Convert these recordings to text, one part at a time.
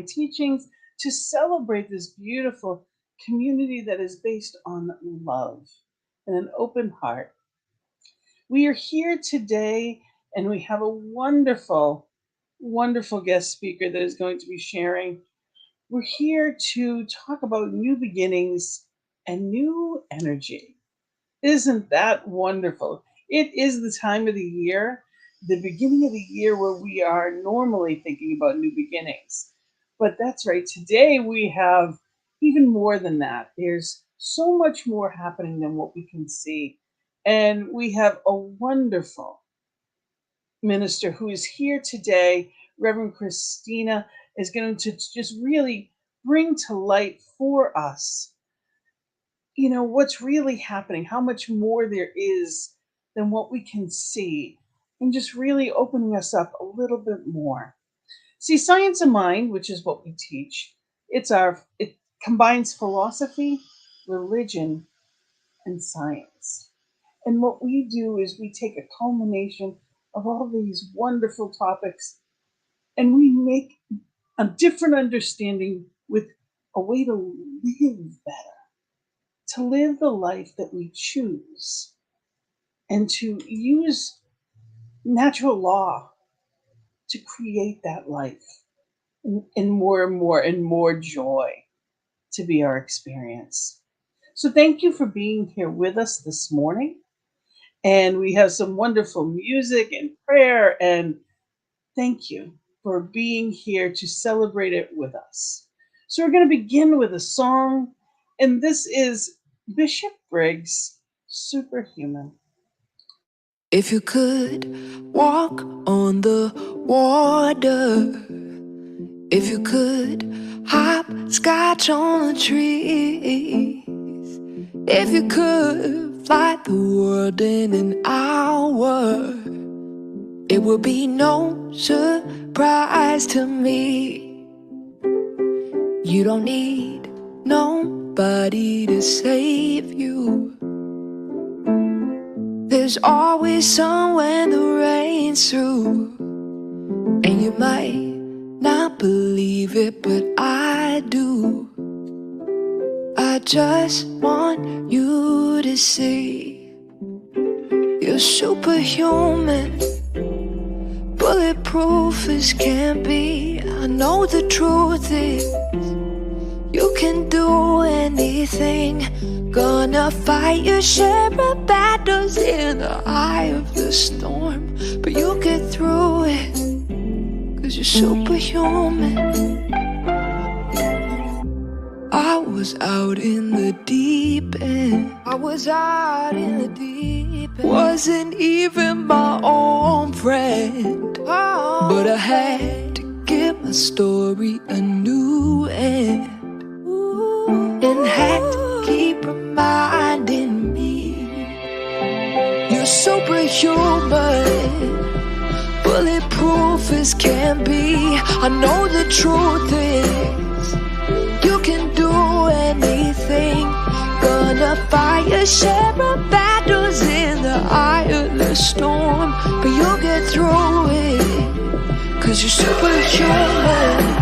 teachings to celebrate this beautiful community that is based on love and an open heart. We are here today and we have a wonderful, wonderful guest speaker that is going to be sharing. We're here to talk about new beginnings and new energy. Isn't that wonderful? It is the time of the year, the beginning of the year where we are normally thinking about new beginnings. But that's right, today we have even more than that. There's so much more happening than what we can see. And we have a wonderful minister who is here today. Reverend Christina is going to just really bring to light for us, what's really happening, how much more there is than what we can see, and just really opening us up a little bit more. See, Science of Mind, which is what we teach, it combines philosophy, religion, and science. And what we do is we take a culmination of all these wonderful topics and we make a different understanding with a way to live better, to live the life that we choose, and to use natural law to create that life and more and more and more joy to be our experience. So, thank you for being here with us this morning. And we have some wonderful music and prayer. And thank you for being here to celebrate it with us. So, we're going to begin with a song. And this is Bishop Briggs' Superhuman. If you could walk on the water, if you could hopscotch on the trees, if you could fly the world in an hour, it would be no surprise to me. You don't need nobody to save you. There's always sun when the rain's through. And you might not believe it, but I do. I just want you to see you're superhuman, bulletproof as can be. I know the truth is you can do anything. Gonna fight your share of battles in the eye of the storm, but you'll get through it, 'cause you're superhuman. I was out in the deep end. Wasn't even my own friend, but I had to give my story a new end, and had to keep reminding me you're superhuman, bulletproof as can be. I know the truth is you can do anything. Gonna fight your share of battles in the eye of the storm, but you'll get through it, 'cause you're superhuman.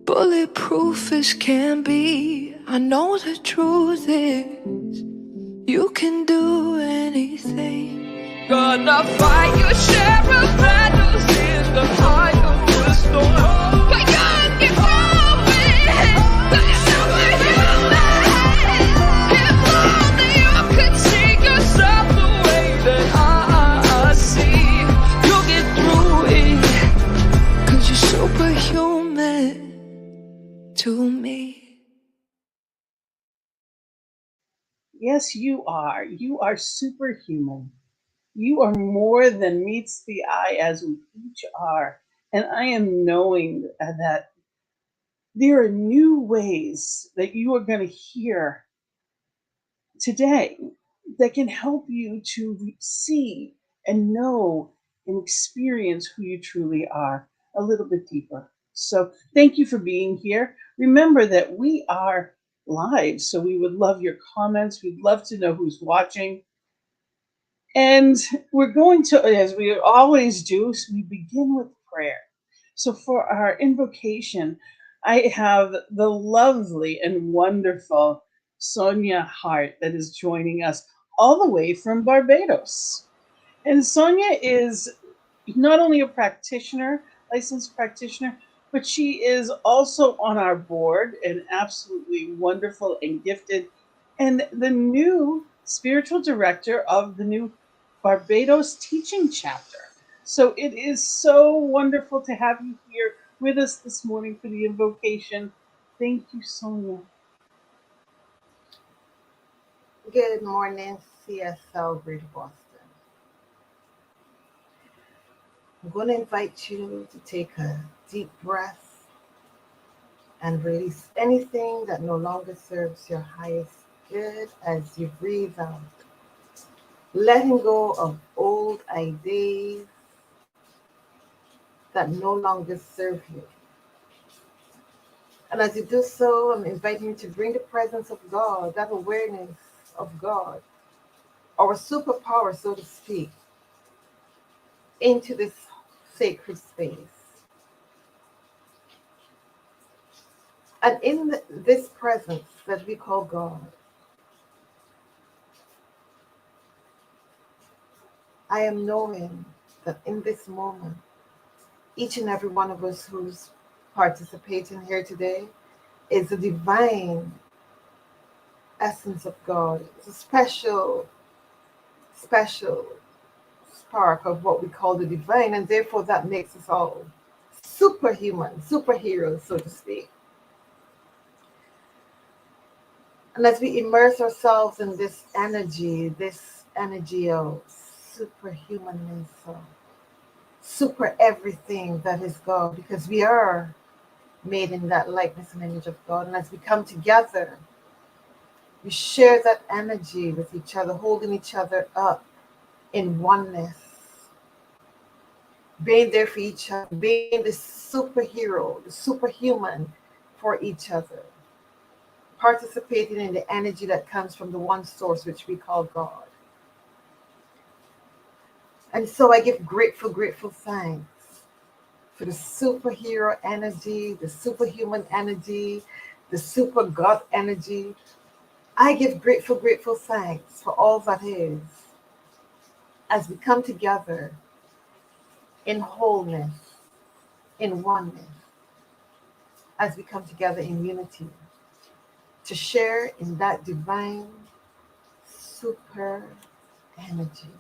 Bulletproof as can be. I know the truth is you can do anything. Gonna fight your share of battles in the eye of the storm, but you'll get through it, 'cause you're superhuman. If only you could see yourself the way that I see. You'll get through it, 'cause you're superhuman to me. Yes, you are. You are superhuman. You are more than meets the eye, as we each are. And I am knowing that there are new ways that you are going to hear today that can help you to see and know and experience who you truly are a little bit deeper. So, thank you for being here. Remember that we are live, so we would love your comments. We'd love to know who's watching. And we're going to, as we always do, so we begin with prayer. So for our invocation, I have the lovely and wonderful Sonia Hart that is joining us all the way from Barbados. And Sonia is not only a practitioner, licensed practitioner, but she is also on our board and absolutely wonderful and gifted, and the new spiritual director of the new Barbados teaching chapter. So it is so wonderful to have you here with us this morning for the invocation. Thank you, Sonia. Good morning, CSL Greater Boston. I'm going to invite you to take a deep breath and release anything that no longer serves your highest good as you breathe out. Letting go of old ideas that no longer serve you. And as you do so, I'm inviting you to bring the presence of God, that awareness of God, our superpower, so to speak, into this sacred space. And in this presence that we call God, I am knowing that in this moment, each and every one of us who's participating here today is a divine essence of God. It's a special spark of what we call the divine, and therefore that makes us all superhuman, superheroes, so to speak. And as we immerse ourselves in this energy of superhumanness, super everything that is God, because we are made in that likeness and image of God. And as we come together, we share that energy with each other, holding each other up in oneness, being there for each other, being the superhero, the superhuman for each other, participating in the energy that comes from the one source, which we call God. And so I give grateful thanks for the superhero energy, the superhuman energy, the super God energy. I give grateful thanks for all that is as we come together in wholeness, in oneness, as we come together in unity to share in that divine super energy.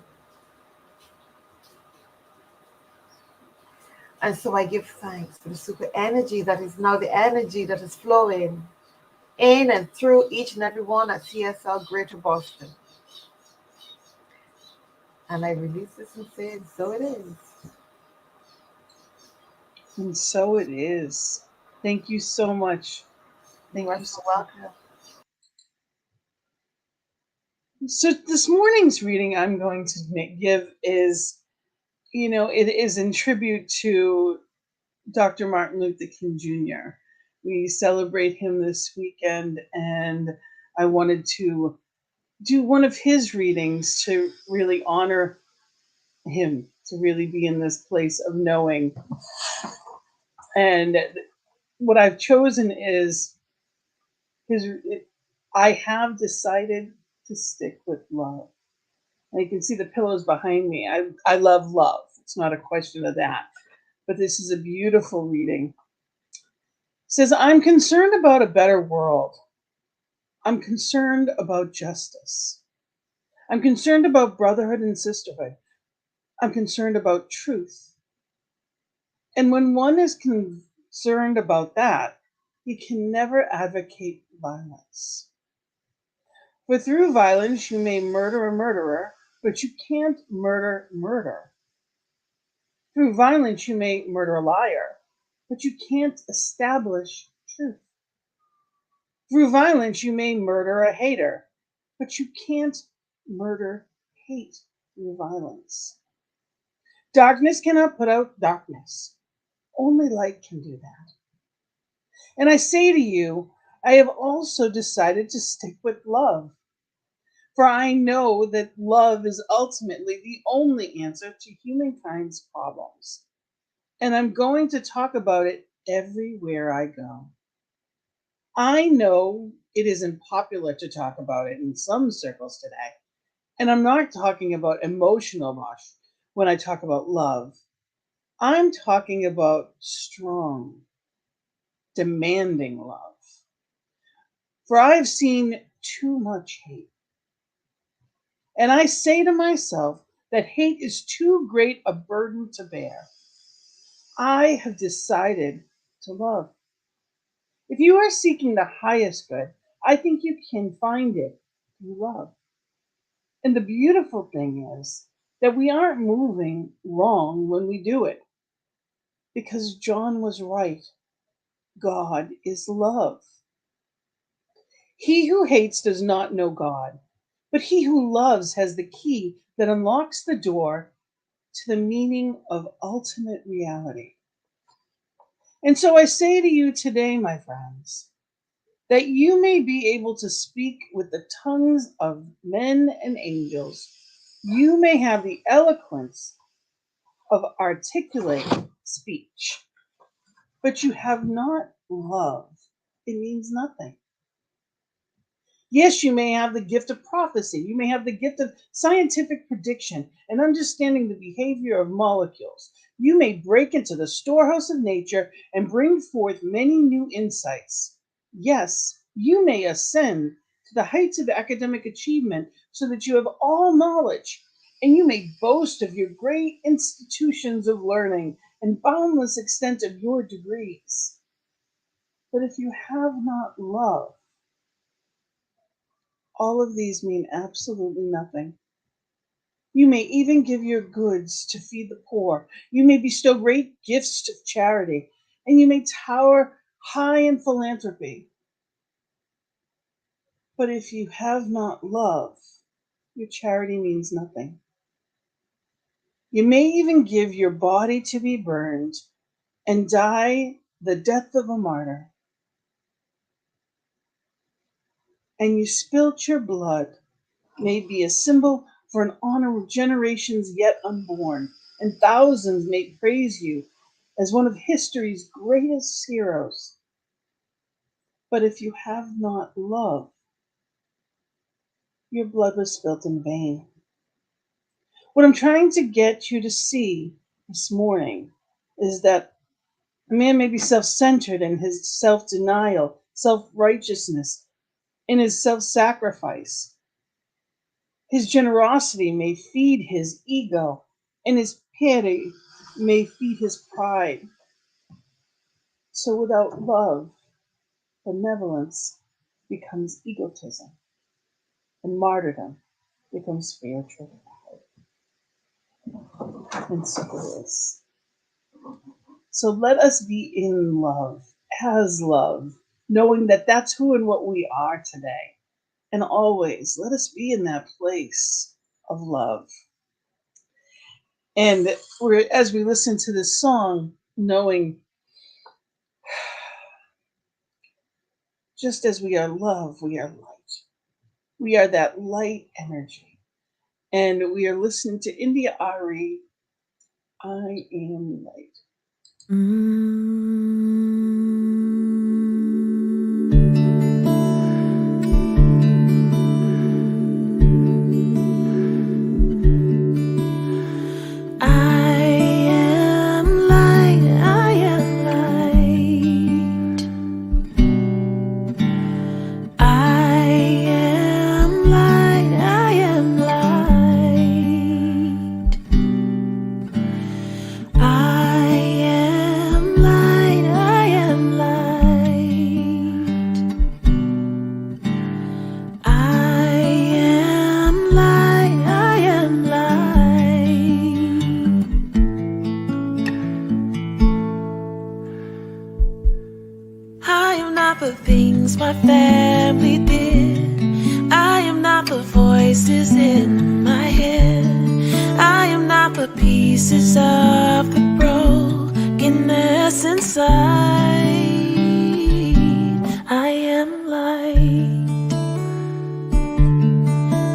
And so I give thanks for the super energy that is now the energy that is flowing in and through each and every one at CSL Greater Boston. And I release this and say, and so it is. And so it is. Thank you so much. Thank You are you so so welcome. much. So this morning's reading I'm going to give is, it is in tribute to Dr. Martin Luther King Jr. We celebrate him this weekend, and I wanted to do one of his readings to really honor him, to really be in this place of knowing. And what I've chosen is his I have decided to stick with love. And you can see the pillows behind me. I love love. It's not a question of that. But this is a beautiful reading. It says, I'm concerned about a better world. I'm concerned about justice. I'm concerned about brotherhood and sisterhood. I'm concerned about truth. And when one is concerned about that, he can never advocate violence. For through violence you may murder a murderer, but you can't murder. Through violence you may murder a liar, but you can't establish truth. Through violence you may murder a hater, but you can't murder hate through violence. Darkness cannot put out darkness. Only light can do that. And I say to you, I have also decided to stick with love. For I know that love is ultimately the only answer to humankind's problems. And I'm going to talk about it everywhere I go. I know it isn't popular to talk about it in some circles today. And I'm not talking about emotional mush when I talk about love. I'm talking about strong, demanding love. For I've seen too much hate. And I say to myself that hate is too great a burden to bear. I have decided to love. If you are seeking the highest good, I think you can find it through love. And the beautiful thing is that we aren't moving wrong when we do it. Because John was right. God is love. He who hates does not know God, but he who loves has the key that unlocks the door to the meaning of ultimate reality. And so I say to you today, my friends, that you may be able to speak with the tongues of men and angels. You may have the eloquence of articulate speech, but you have not love. It means nothing. Yes, you may have the gift of prophecy. You may have the gift of scientific prediction and understanding the behavior of molecules. You may break into the storehouse of nature and bring forth many new insights. Yes, you may ascend to the heights of academic achievement so that you have all knowledge, and you may boast of your great institutions of learning and boundless extent of your degrees. But if you have not love, all of these mean absolutely nothing. You may even give your goods to feed the poor. You may bestow great gifts to charity, and you may tower high in philanthropy. But if you have not love, your charity means nothing. You may even give your body to be burned and die the death of a martyr. And you spilt your blood may be a symbol for an honor of generations yet unborn, and thousands may praise you as one of history's greatest heroes. But if you have not love, your blood was spilt in vain. What I'm trying to get you to see this morning is that a man may be self-centered in his self-denial, self-righteousness, in his self-sacrifice. His generosity may feed his ego, and his piety may feed his pride. So without love, benevolence becomes egotism, and martyrdom becomes spiritual pride. And so it is. So let us be in love, as love, knowing that that's who and what we are today. And always let us be in that place of love. And as we listen to this song, knowing just as we are love, we are light. We are that light energy. And we are listening to India Ari, I Am Light. My family did. I am not the voices in my head. I am not the pieces of the brokenness inside. I am light.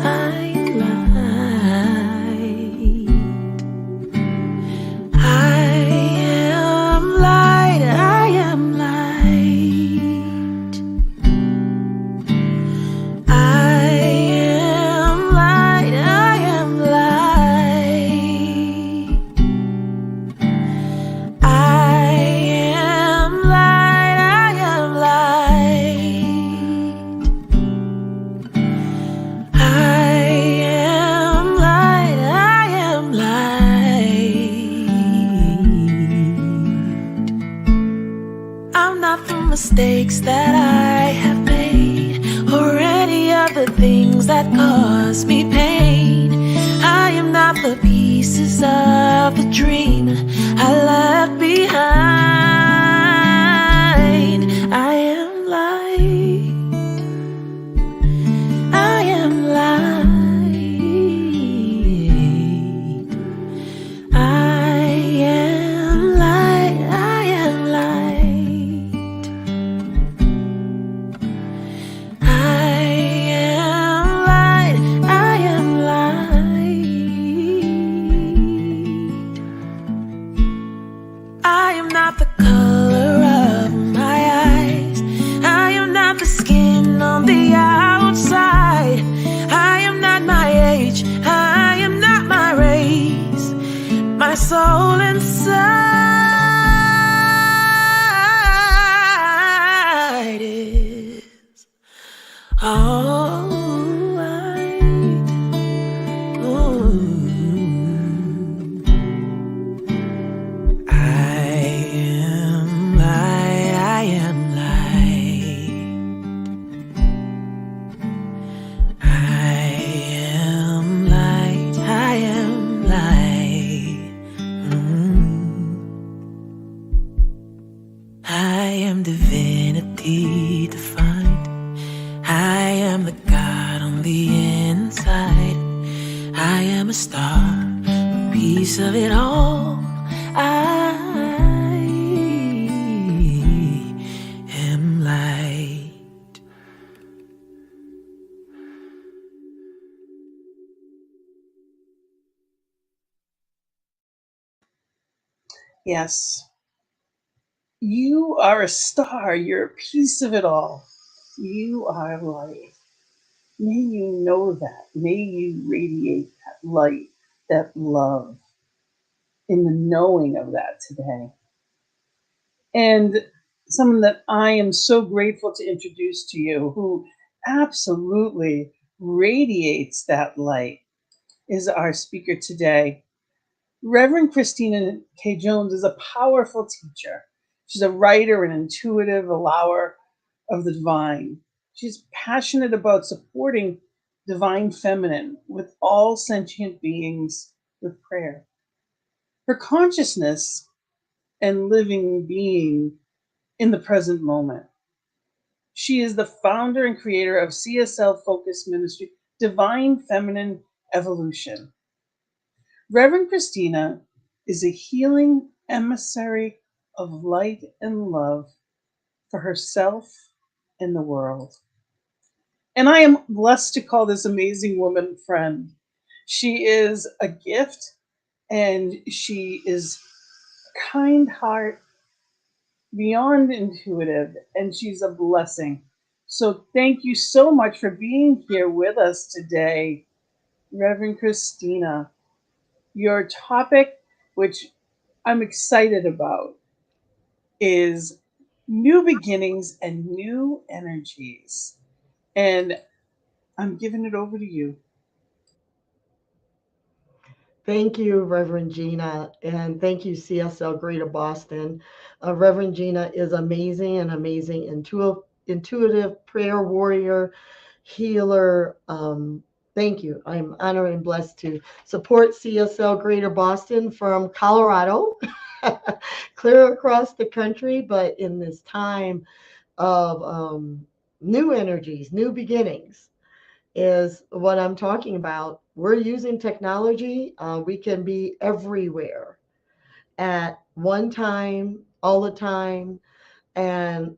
I am light. I am light. I am light. I am light. I am light. I am light. I am light. I am light. I am light. I'm not the mistakes that I have made, or any of the things that cause me pain. I am not the pieces of the dream I left behind. I am light. I am light. I am light. I am light. I am light. I am light. I am not the color of my eyes. I am not the skin on the outside. I am not my age. I am not my race. My soul inside is all white. Ooh. I am light. I am light. I am light. I am light. I am divinity defined. I am the God on the inside. I am a star, a piece of it all. I am light. Yes, you are a star. You're a piece of it all. You are light. May you know that. May you radiate that light, that love in the knowing of that today. And someone that I am so grateful to introduce to you, who absolutely radiates that light, is our speaker today. Reverend Christina K. Jones is a powerful teacher. She's a writer and intuitive allower of the divine. She's passionate about supporting divine feminine with all sentient beings with prayer. Her consciousness and living being in the present moment. She is the founder and creator of CSL Focus Ministry, Divine Feminine Evolution. Reverend Christina is a healing emissary of light and love for herself and the world. And I am blessed to call this amazing woman friend. She is a gift and she is a kind heart, beyond intuitive, and she's a blessing. So thank you so much for being here with us today, Reverend Christina. Your topic, which I'm excited about, is new beginnings and new energies. And I'm giving it over to you. Thank you, Reverend Gina, and thank you, CSL Greater Boston. Reverend Gina is amazing, an amazing intuitive prayer warrior, healer. Thank you. I'm honored and blessed to support CSL Greater Boston from Colorado, clear across the country, but in this time of new energies, new beginnings. is what I'm talking about. We're using technology. We can be everywhere at one time, all the time. And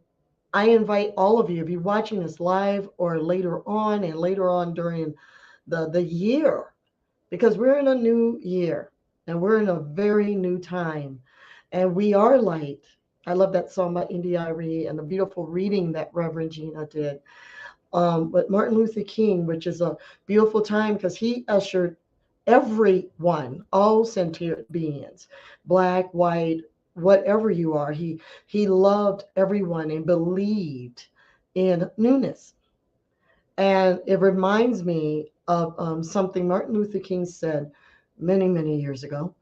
I invite all of you, if you're watching this live or later on and later on during the year, because we're in a new year and we're in a very new time and we are light. I love that song by India Arie and the beautiful reading that Reverend Gina did. But Martin Luther King, which is a beautiful time because he ushered everyone, all sentient beings, black, white, whatever you are, he loved everyone and believed in newness. And it reminds me of something Martin Luther King said many, many years ago.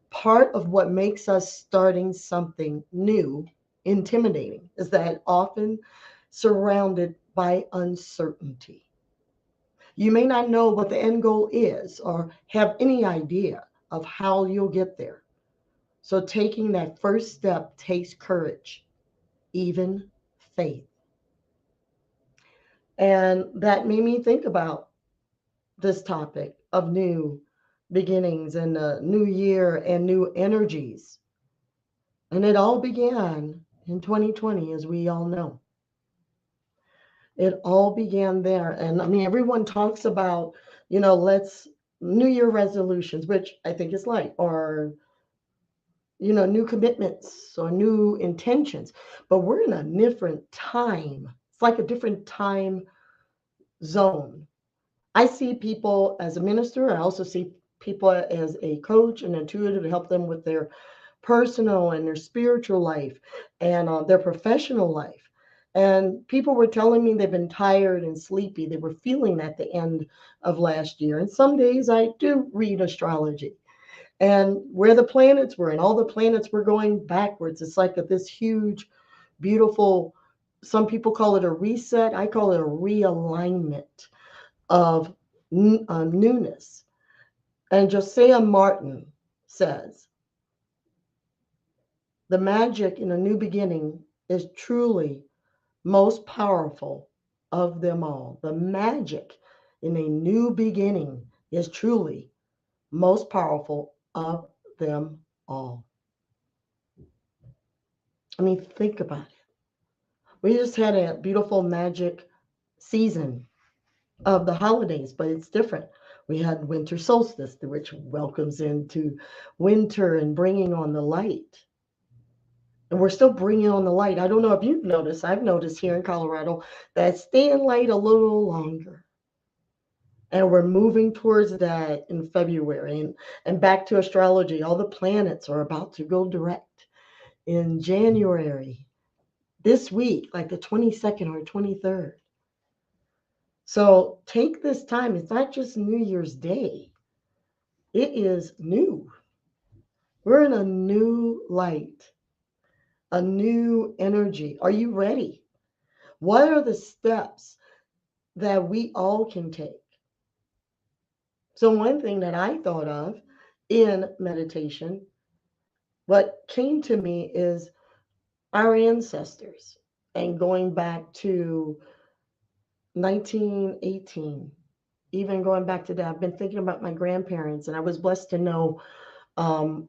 Part of what makes us starting something new intimidating is that often surrounded by uncertainty. You may not know what the end goal is or have any idea of how you'll get there. So taking that first step takes courage, even faith. And that made me think about this topic of new beginnings and a new year and new energies. And it all began in 2020, as we all know. It all began there. And I mean, everyone talks about, let's New Year resolutions, which I think is light, or, new commitments or new intentions. But we're in a different time. It's like a different time zone. I see people as a minister. I also see people as a coach and intuitive to help them with their personal and their spiritual life and their professional life. And people were telling me they've been tired and sleepy. They were feeling at the end of last year. And some days I do read astrology and where the planets were, and all the planets were going backwards. It's like this huge, beautiful, some people call it a reset. I call it a realignment of newness. And Josiah Martin says, the magic in a new beginning is truly most powerful of them all. The magic in a new beginning is truly most powerful of them all. I mean, think about it. We just had a beautiful magic season of the holidays, but it's different. We had winter solstice, which welcomes into winter and bringing on the light. And we're still bringing on the light. I don't know if you've noticed, I've noticed here in Colorado that it's staying light a little longer. And we're moving towards that in February. And back to astrology, all the planets are about to go direct in January, this week, like the 22nd or 23rd. So take this time. It's not just New Year's Day, it is new. We're in a new light, a new energy. Are you ready? What are the steps that we all can take? So, one thing that I thought of in meditation, what came to me is our ancestors and going back to 1918, even going back to that. I've been thinking about my grandparents, and I was blessed to know um,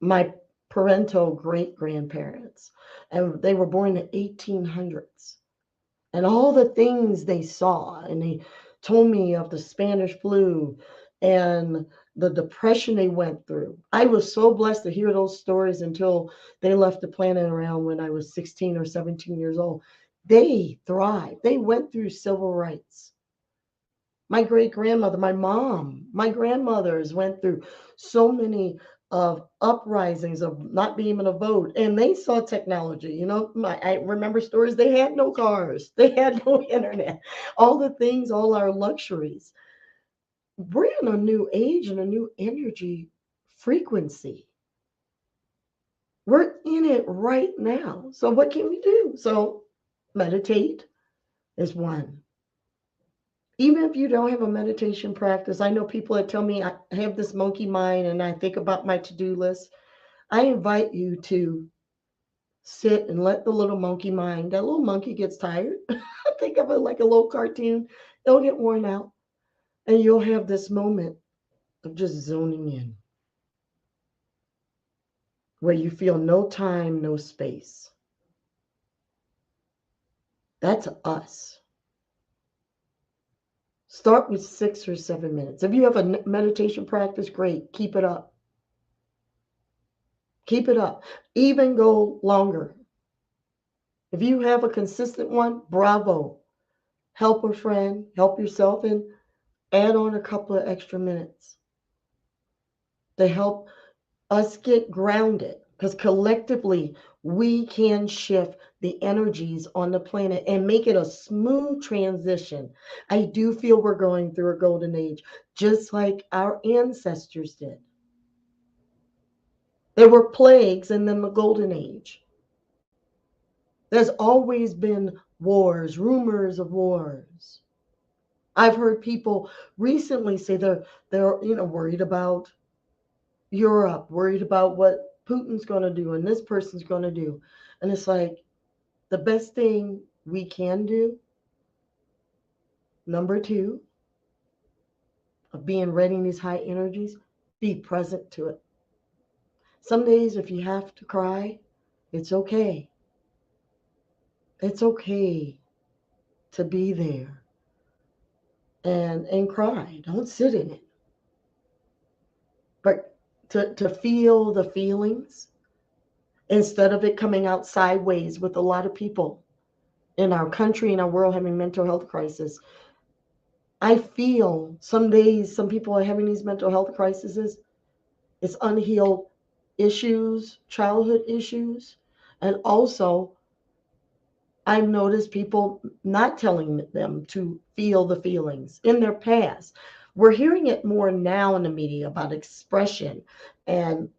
my parental great grandparents, and they were born in the 1800s. And all the things they saw, and they told me of the Spanish flu and the depression they went through. I was so blessed to hear those stories until they left the planet around when I was 16 or 17 years old. They thrived. They went through civil rights. My great grandmother, my mom, my grandmothers went through so many of uprisings of not being able to vote, and they saw technology. I remember stories. They had no cars, they had no internet, all the things, all our luxuries. We're in a new age and a new energy frequency. We're in it right now. So what can we do? So meditate is one. Even if you don't have a meditation practice, I know people that tell me I have this monkey mind and I think about my to-do list. I invite you to sit and let the little monkey mind, that little monkey gets tired. Think of it like a little cartoon. It'll get worn out, and you'll have this moment of just zoning in where you feel no time, no space. That's us. Start with 6 or 7 minutes. If you have a meditation practice, great. Keep it up. Keep it up. Even go longer. If you have a consistent one, bravo. Help a friend, help yourself, and add on a couple of extra minutes to help us get grounded. Because collectively, we can shift the energies on the planet and make it a smooth transition. I do feel we're going through a golden age, just like our ancestors did. There were plagues and then the golden age. There's always been wars, rumors of wars. I've heard people recently say they're worried about Europe, worried about what Putin's going to do and this person's going to do. And it's like the best thing we can do, number two, of being ready in these high energies, be present to it. Some days, if you have to cry, it's okay. It's okay to be there and cry. Don't sit in it. But to feel the feelings instead of it coming out sideways with a lot of people in our country and our world having mental health crisis. I feel some days some people are having these mental health crises. It's unhealed issues, childhood issues, and also I've noticed people not telling them to feel the feelings in their past. We're hearing it more now in the media about expression and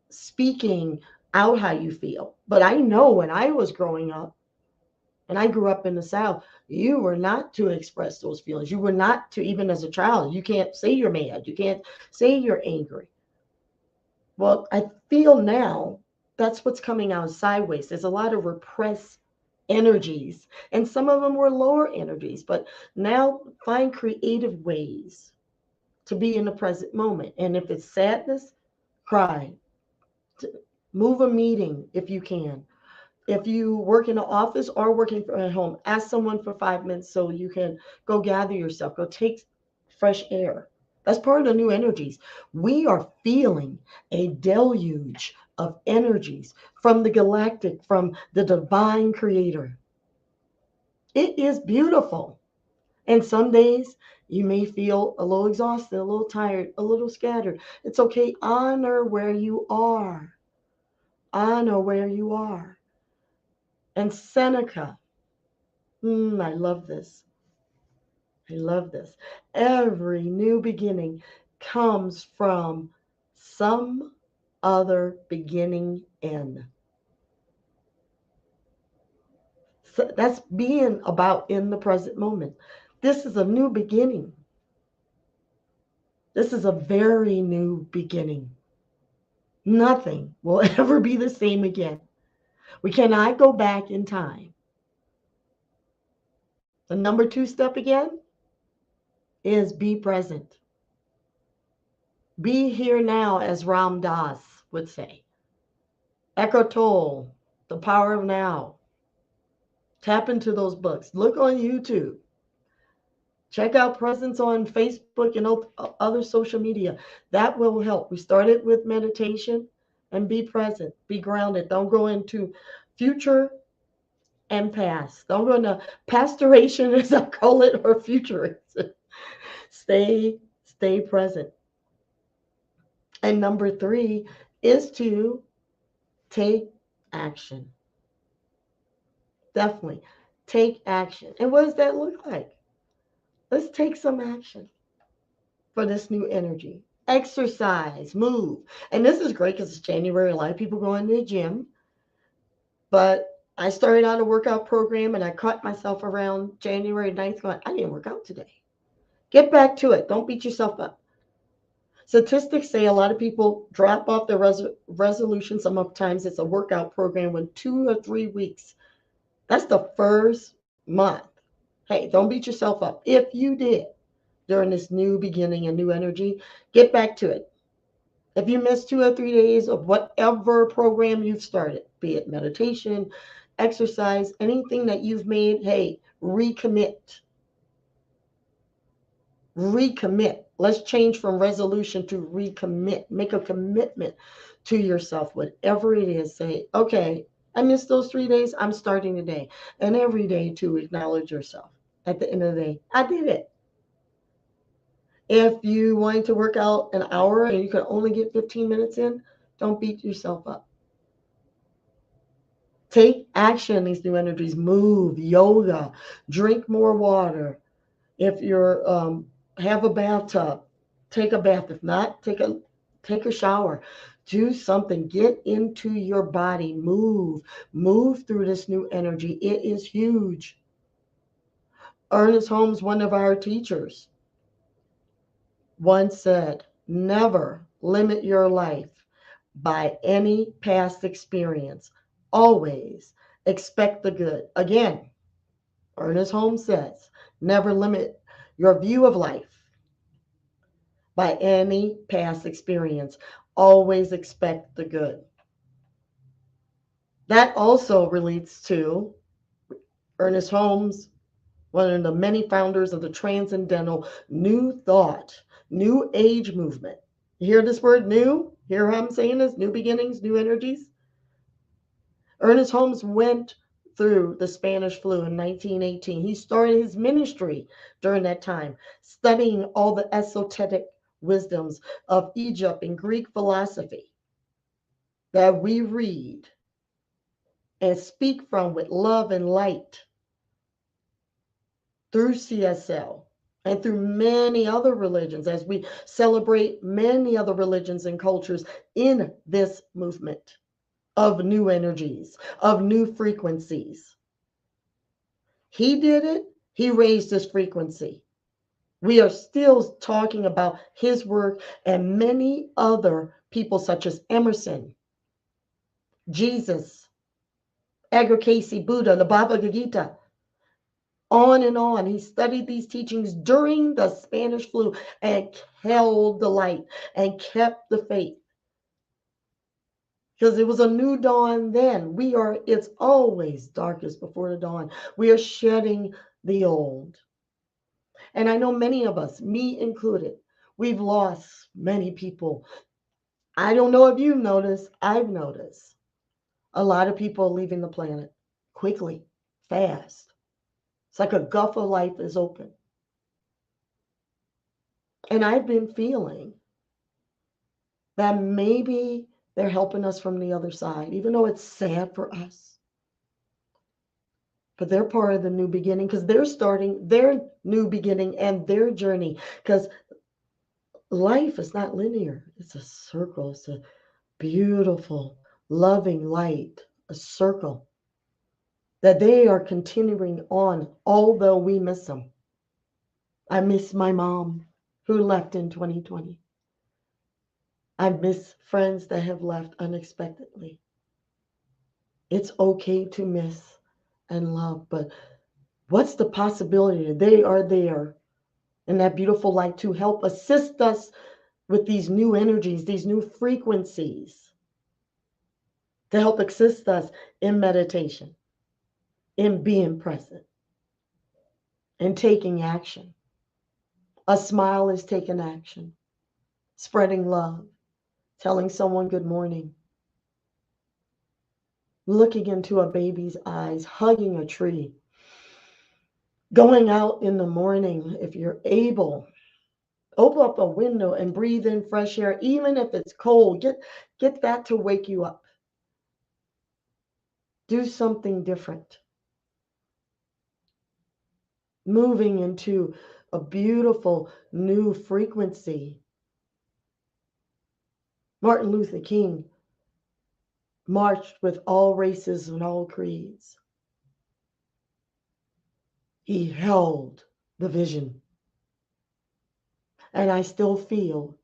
speaking out how you feel. But I know when I was growing up, and I grew up in the South, you were not to express those feelings. You were not to, even as a child, you can't say you're mad. You can't say you're angry. Well, I feel now that's what's coming out sideways. There's a lot of repressed energies, and some of them were lower energies. But now find creative ways to be in the present moment. And if it's sadness, cry. Move a meeting if you can. If you work in an office or working from at home, ask someone for 5 minutes so you can go gather yourself, go take fresh air. That's part of the new energies. We are feeling a deluge of energies from the galactic, from the divine creator. It is beautiful. And some days you may feel a little exhausted, a little tired, a little scattered. It's okay. Honor where you are. Honor where you are. And Seneca, I love this. I love this. Every new beginning comes from some other beginning in. So that's being about in the present moment. This is a new beginning. This is a very new beginning. Nothing will ever be the same again. We cannot go back in time. The number two step again is be present. Be here now, as Ram Dass would say. Eckhart Tolle, The Power of Now. Tap into those books. Look on YouTube. Check out presence on Facebook and other social media. That will help. We started with meditation and be present, be grounded. Don't go into future and past. Don't go into pastoration, as I call it, or futurism. Stay present. And number three is to take action. Definitely take action. And what does that look like? Let's take some action for this new energy. Exercise, move. And this is great because it's January. A lot of people going to the gym. But I started out a workout program and I caught myself around January 9th going, I didn't work out today. Get back to it. Don't beat yourself up. Statistics say a lot of people drop off their resolution. Sometimes it's a workout program with 2 or 3 weeks. That's the first month. Hey, don't beat yourself up. If you did during this new beginning and new energy, get back to it. If you missed 2 or 3 days of whatever program you've started, be it meditation, exercise, anything that you've made, hey, recommit. Recommit. Let's change from resolution to recommit. Make a commitment to yourself, whatever it is. Say, okay, I missed those 3 days. I'm starting today. And every day to acknowledge yourself. At the end of the day, I did it. If you wanted to work out an hour and you could only get 15 minutes in, don't beat yourself up. Take action in these new energies. Move, yoga, drink more water. If you're have a bathtub, take a bath. If not, take a shower. Do something. Get into your body. Move through this new energy. It is huge. Ernest Holmes, one of our teachers, once said, never limit your life by any past experience. Always expect the good. Again, Ernest Holmes says, never limit your view of life by any past experience. Always expect the good. That also relates to Ernest Holmes, one of the many founders of the Transcendental New Thought, New Age movement. You hear this word new? Hear how I'm saying this? New beginnings, new energies. Ernest Holmes went through the Spanish flu in 1918. He started his ministry during that time, studying all the esoteric wisdoms of Egypt and Greek philosophy that we read and speak from with love and light through CSL and through many other religions as we celebrate many other religions and cultures in this movement of new energies, of new frequencies. He did it. He raised his frequency. We are still talking about his work and many other people such as Emerson, Jesus, Edgar Casey, Buddha, the Bhagavad Gita, on and on. He studied these teachings during the Spanish flu and held the light and kept the faith. Because it was a new dawn then. It's always darkest before the dawn. We are shedding the old. And I know many of us, me included, we've lost many people. I don't know if you've noticed, I've noticed a lot of people leaving the planet quickly, fast. It's like a gulf of life is open. And I've been feeling that maybe they're helping us from the other side, even though it's sad for us. But they're part of the new beginning because they're starting their new beginning and their journey. Because life is not linear, it's a circle, it's a beautiful, loving light, a circle that they are continuing on, although we miss them. I miss my mom who left in 2020. I miss friends that have left unexpectedly. It's okay to miss and love, but what's the possibility? They are there in that beautiful light to help assist us with these new energies, these new frequencies, to help assist us in meditation, in being present, in taking action. A smile is taking action, spreading love, telling someone good morning, looking into a baby's eyes, hugging a tree, going out in the morning if you're able. Open up a window and breathe in fresh air, even if it's cold. Get that to wake you up. Do something different. Moving into a beautiful new frequency. Martin Luther King marched with all races and all creeds. He held the vision. And I still feel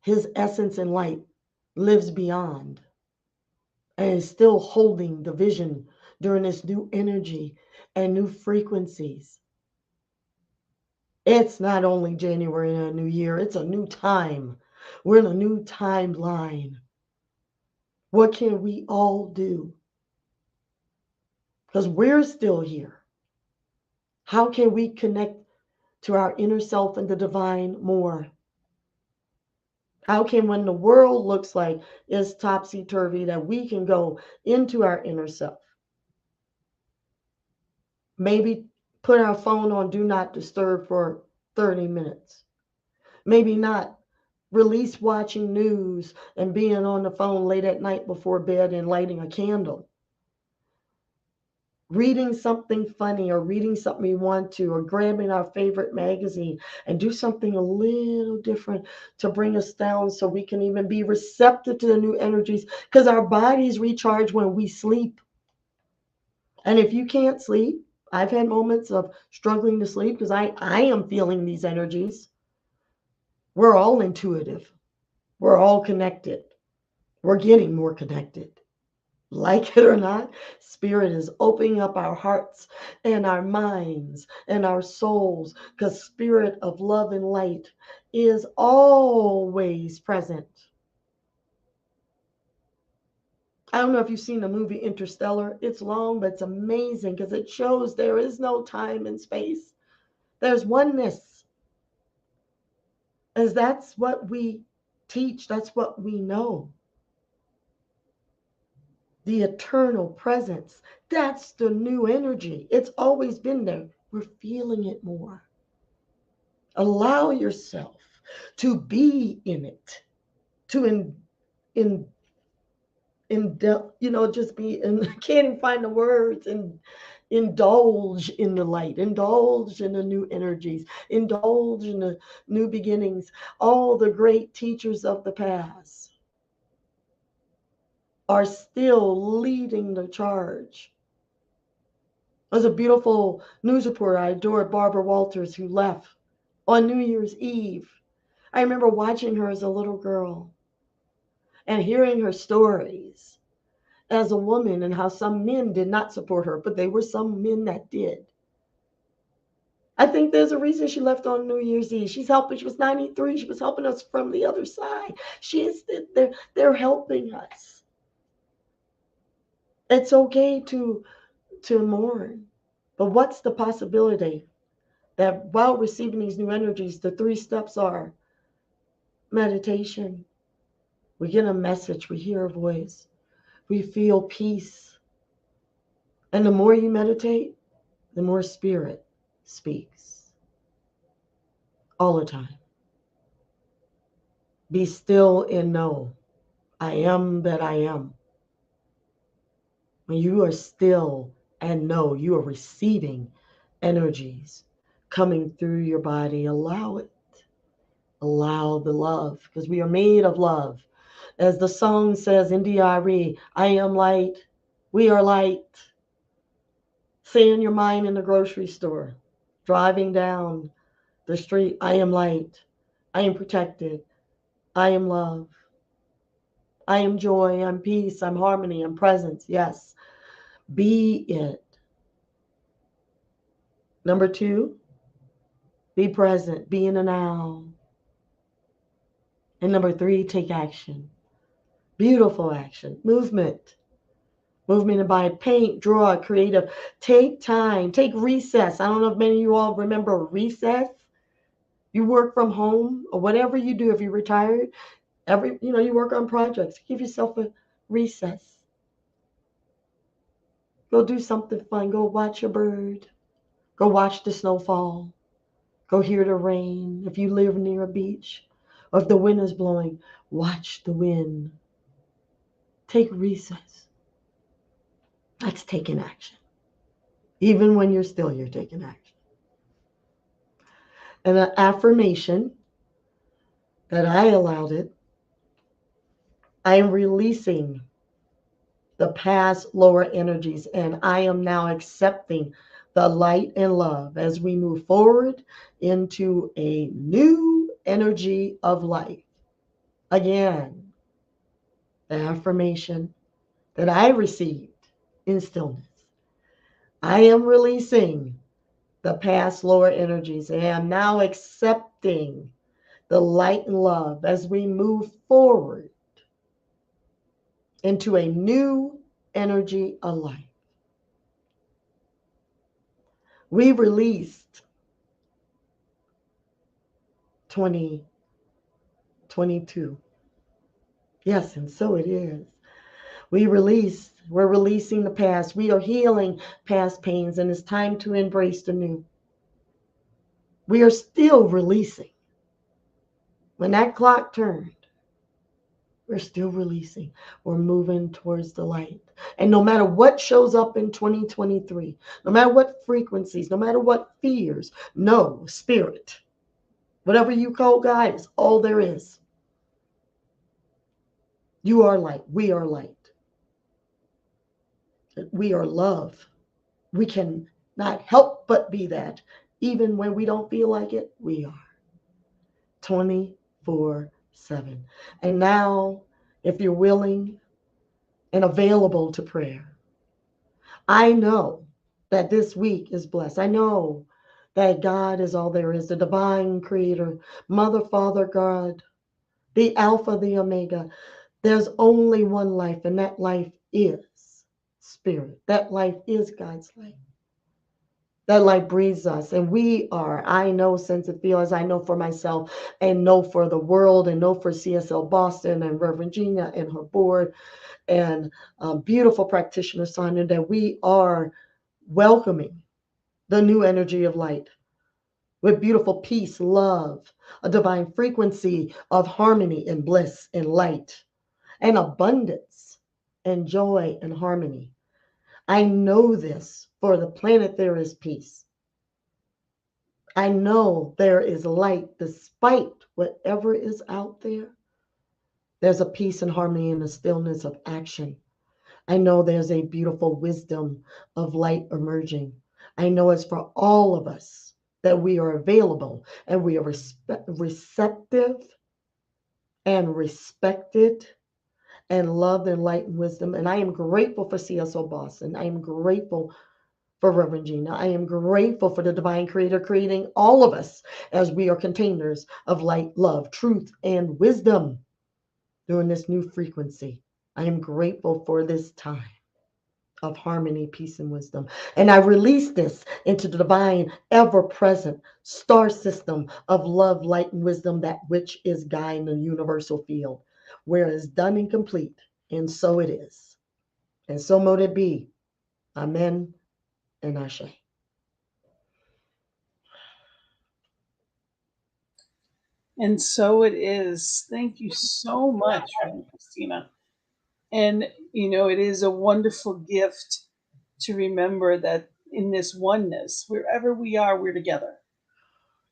his essence and light lives beyond and is still holding the vision during this new energy and new frequencies. It's not only January and a new year, it's a new time. We're in a new timeline. What can we all do? Because we're still here. How can we connect to our inner self and the divine more? How can, when the world looks like it's topsy-turvy, that we can go into our inner self? Maybe put our phone on do not disturb for 30 minutes. Maybe not release watching news and being on the phone late at night before bed and lighting a candle. Reading something funny or reading something we want to, or grabbing our favorite magazine and do something a little different to bring us down so we can even be receptive to the new energies, because our bodies recharge when we sleep. And if you can't sleep, I've had moments of struggling to sleep because I am feeling these energies. We're all intuitive. We're all connected. We're getting more connected. Like it or not, Spirit is opening up our hearts and our minds and our souls, because Spirit of love and light is always present. I don't know if you've seen the movie Interstellar. It's long, but it's amazing because it shows there is no time and space. There's oneness. As that's what we teach, that's what we know. The eternal presence. That's the new energy. It's always been there. We're feeling it more. Allow yourself to be in it, to just be, and I can't even find the words, and indulge in the light, indulge in the new energies, indulge in the new beginnings. All the great teachers of the past are still leading the charge. There's a beautiful news reporter I adored, Barbara Walters, who left on New Year's Eve. I remember watching her as a little girl and hearing her stories as a woman and how some men did not support her, but there were some men that did. I think there's a reason she left on New Year's Eve. She's helping. She was 93. She was helping us from the other side. They're helping us. It's okay to mourn, but what's the possibility that while receiving these new energies, the 3 steps are meditation. We get a message, we hear a voice, we feel peace. And the more you meditate, the more Spirit speaks all the time. Be still and know I am that I am. When you are still and know, you are receiving energies coming through your body. Allow it. Allow the love, because we are made of love. As the song says in DRE, I am light, we are light. Say in your mind in the grocery store, driving down the street, I am light, I am protected, I am love, I am joy, I'm peace, I'm harmony, I'm presence. Yes, be it. Number 2, be present, be in the now. And number 3, take action. Beautiful action, movement. Movement and by paint, draw, creative. Take time, take recess. I don't know if many of you all remember recess. You work from home or whatever you do if you're retired. You work on projects. Give yourself a recess. Go do something fun. Go watch a bird. Go watch the snowfall. Go hear the rain. If you live near a beach or if the wind is blowing, watch the wind. Take recess. That's taking action. Even when you're taking action. And an affirmation that I allowed it, I am releasing the past lower energies, and I am now accepting the light and love as we move forward into a new energy of life. Again, the affirmation that I received in stillness. I am releasing the past lower energies and am now accepting the light and love as we move forward into a new energy of life. We released 2022. Yes, and so it is. We're releasing the past. We are healing past pains, and it's time to embrace the new. We are still releasing. When that clock turned, we're still releasing. We're moving towards the light. And no matter what shows up in 2023, no matter what frequencies, no matter what fears, no, spirit, whatever you call God is all there is. You are light. We are light. We are love. We can not help but be that. Even when we don't feel like it, we are 24/7. And now, if you're willing and available to prayer, I know that this week is blessed. I know that God is all there is, the divine creator, Mother, Father, God, the Alpha, the Omega. There's only one life, and that life is spirit. That life is God's life. That light breathes us, and we are. I know, sense and feel, as I know for myself, and know for the world, and know for CSL Boston and Reverend Gina and her board, and beautiful practitioner Sonia, that we are welcoming the new energy of light with beautiful peace, love, a divine frequency of harmony and bliss and light and abundance and joy and harmony. I know this. For the planet there is peace. I know there is light despite whatever is out there. There's a peace and harmony and a stillness of action. I know there's a beautiful wisdom of light emerging. I know it's for all of us that we are available and we are receptive and respected and loved and light and wisdom. And I am grateful for CSO Boston. I am grateful for Reverend Gina. I am grateful for the divine creator creating all of us as we are containers of light, love, truth, and wisdom during this new frequency. I am grateful for this time of harmony, peace, and wisdom. And I release this into the divine, ever present star system of love, light, and wisdom, that which is guiding the universal field, where it is done and complete. And so it is. And so mote it be. Amen and Ashe. And so it is. Thank you so much, Reverend Christina. And, it is a wonderful gift to remember that in this oneness, wherever we are, we're together.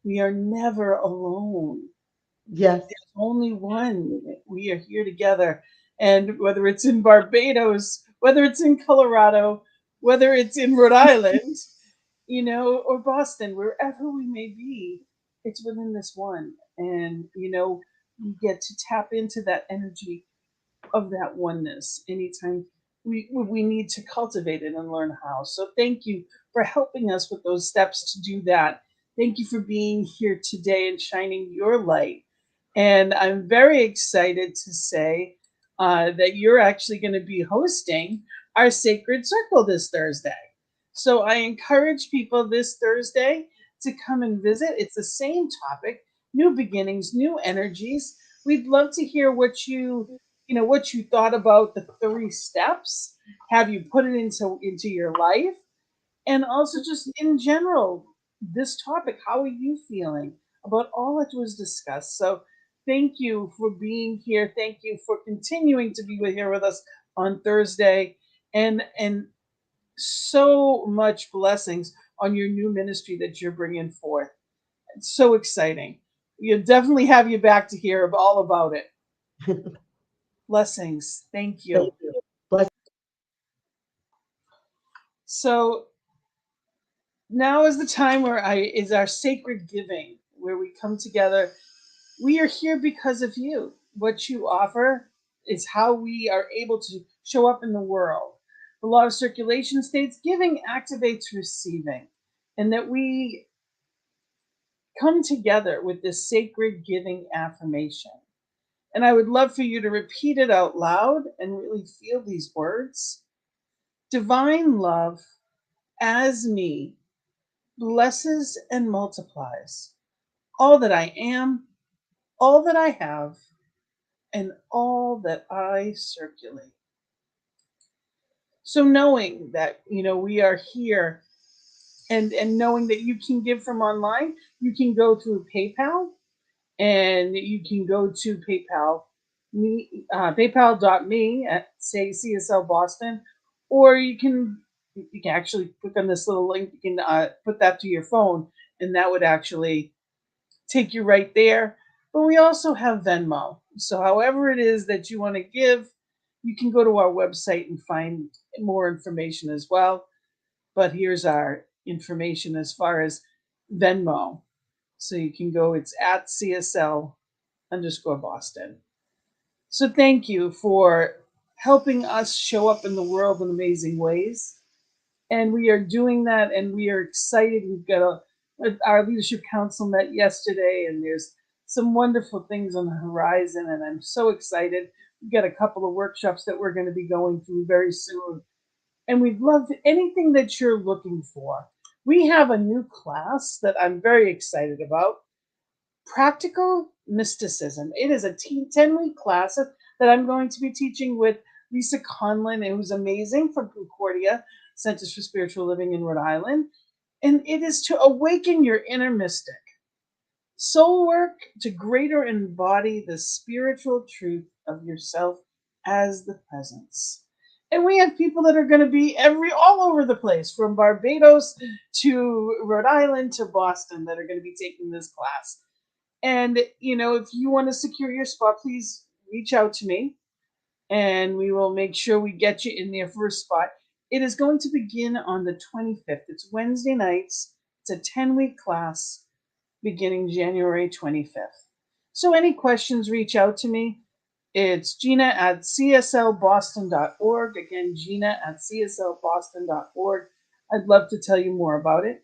We are never alone. Yes. There's only one. We are here together. And whether it's in Barbados, whether it's in Colorado, whether it's in Rhode Island, or Boston, wherever we may be, it's within this one. And, we get to tap into that energy of that oneness anytime we need to cultivate it and learn how. So thank you for helping us with those steps to do that. Thank you for being here today and shining your light. And I'm very excited to say that you're actually going to be hosting our Sacred Circle this Thursday. So I encourage people this Thursday to come and visit. It's the same topic: new beginnings, new energies. We'd love to hear what you thought about the 3 steps. Have you put it into your life? And also, just in general, this topic, how are you feeling about all that was discussed? So thank you for being here. Thank you for continuing to be here with us on Thursday. And so much blessings on your new ministry that you're bringing forth. It's so exciting. You definitely have you back to hear all about it. Blessings. Thank Thank you. you. Bless. So now is the time where I is our sacred giving, where we come together. We are here because of you. What you offer is how we are able to show up in the world. The law of circulation states giving activates receiving, and that we come together with this sacred giving affirmation. And I would love for you to repeat it out loud and really feel these words. Divine love as me blesses and multiplies all that I am, all that I have, and all that I circulate. So knowing that, we are here, and knowing that you can give from online, you can go through PayPal, and you can go to paypal.me at say CSL Boston, or you can actually click on this little link. You can put that to your phone, and that would actually take you right there. But we also have Venmo. So however it is that you want to give, you can go to our website and find more information as well. But here's our information as far as Venmo. So you can go, it's at CSL_Boston. So thank you for helping us show up in the world in amazing ways. And we are doing that, and we are excited. We've got our leadership council met yesterday, and there's some wonderful things on the horizon, and I'm so excited. We've got a couple of workshops that we're going to be going through very soon, and we'd love anything that you're looking for. We have a new class that I'm very excited about, Practical Mysticism. It is a 10-week class that I'm going to be teaching with Lisa Conlin, who's amazing, from Concordia Centers for Spiritual Living in Rhode Island. And it is to awaken your inner mystic, soul work to greater embody the spiritual truth of yourself as the presence. And we have people that are going to be all over the place, from Barbados to Rhode Island to Boston, that are going to be taking this class. And, if you want to secure your spot, please reach out to me, and we will make sure we get you in there for a spot. It is going to begin on the 25th. It's Wednesday nights. It's a 10-week class beginning January 25th. So any questions, reach out to me. It's Gina at cslboston.org. Again, Gina at cslboston.org. I'd love to tell you more about it.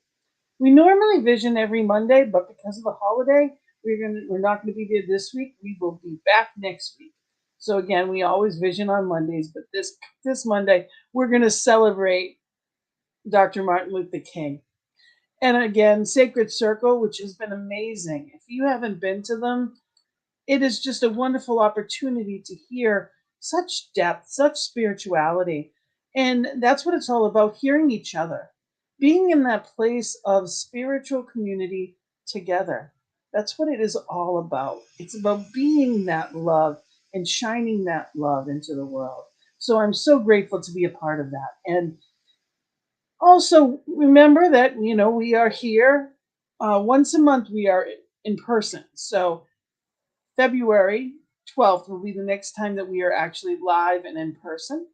We normally vision every Monday, but because of the holiday, we're not going to be there this week. We will be back next week. So again, we always vision on Mondays, but this Monday we're going to celebrate Dr. Martin Luther King. And again, Sacred Circle, which has been amazing. If you haven't been to them, it is just a wonderful opportunity to hear such depth, such spirituality. And that's what it's all about, hearing each other, being in that place of spiritual community together. That's what it is all about. It's about being that love and shining that love into the world. So I'm so grateful to be a part of that. And also remember that, we are here once a month. We are in person. So February 12th will be the next time that we are actually live and in person.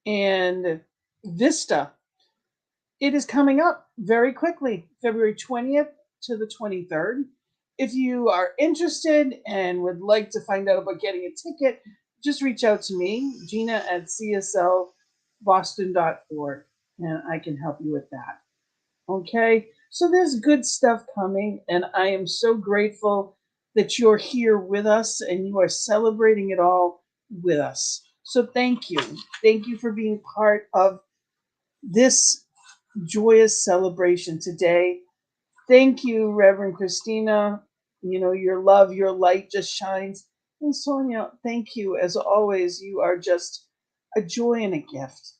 And Vista, it is coming up very quickly, February 20th to the 23rd. If you are interested and would like to find out about getting a ticket, just reach out to me, Gina at cslboston.org, and I can help you with that. Okay, so there's good stuff coming, and I am so grateful that you're here with us and you are celebrating it all with us. So thank you. Thank you for being part of this joyous celebration today. Thank you, Reverend Christina. Your love, your light just shines. And Sonia, thank you. As always, you are just a joy and a gift.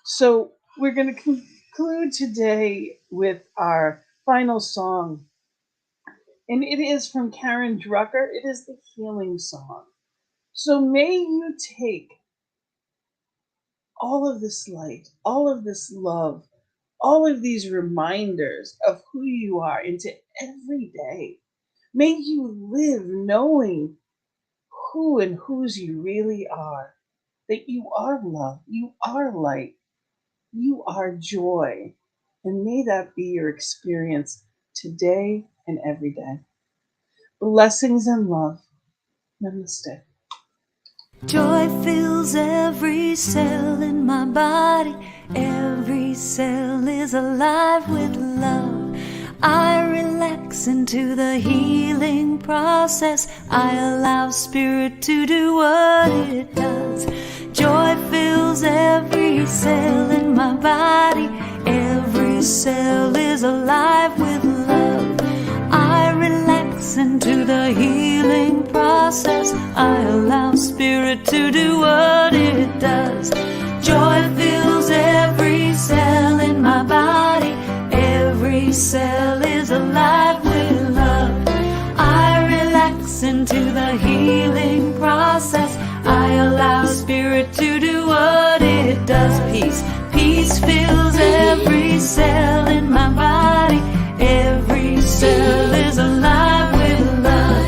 So we're going to conclude today with our final song. And it is from Karen Drucker. It is the healing song. So may you take all of this light, all of this love, all of these reminders of who you are into every day. May you live knowing who and whose you really are, that you are love, you are light, you are joy. And may that be your experience today and every day. Blessings and love. Namaste. Joy fills every cell in my body. Every cell is alive with love. I relax into the healing process. I allow spirit to do what it does. Joy fills every cell in my body. Every cell is alive with love. I relax into the healing process. I allow spirit to do what it does. Joy fills every cell in my body. Every cell is alive with love. I relax into the healing process. I allow spirit to do what it does. Peace. Peace fills every cell in my body. Every cell is alive with love.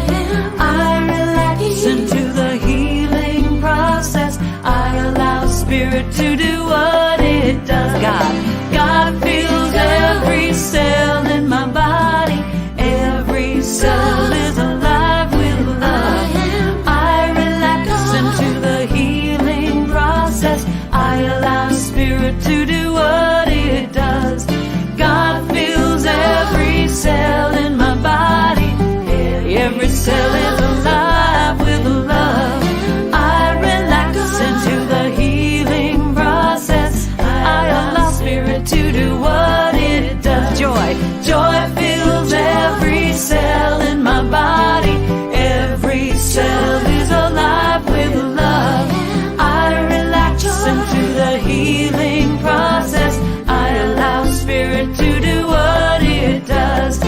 I relax into the healing process. I allow spirit to do what it does. God fills every cell in my body. Every cell is alive with love. I relax into the healing process. I allow spirit to do what it does. God fills every cell in my body. Every cell is alive with love. I relax into the healing process. I allow spirit to do what it does. Joy fills every cell in my body. Every cell is alive with love. I relax into the healing process. I allow spirit to do what it does.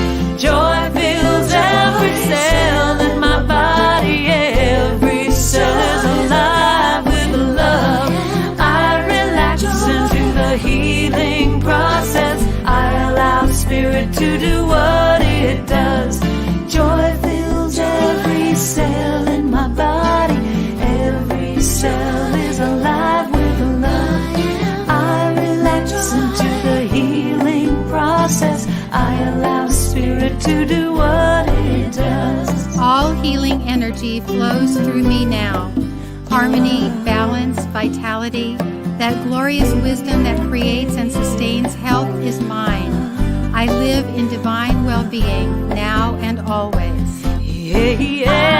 Joy fills every cell in my body. Every cell is alive with love. I relax into the healing process. I allow spirit to do what it does. Joy fills every cell in my body. Every cell is alive with love. I relax into the healing process. I allow spirit to do what it does. All healing energy flows through me now. Harmony, balance, vitality, that glorious wisdom that creates and sustains health is mine. I live in divine well-being now and always. Yeah, yeah.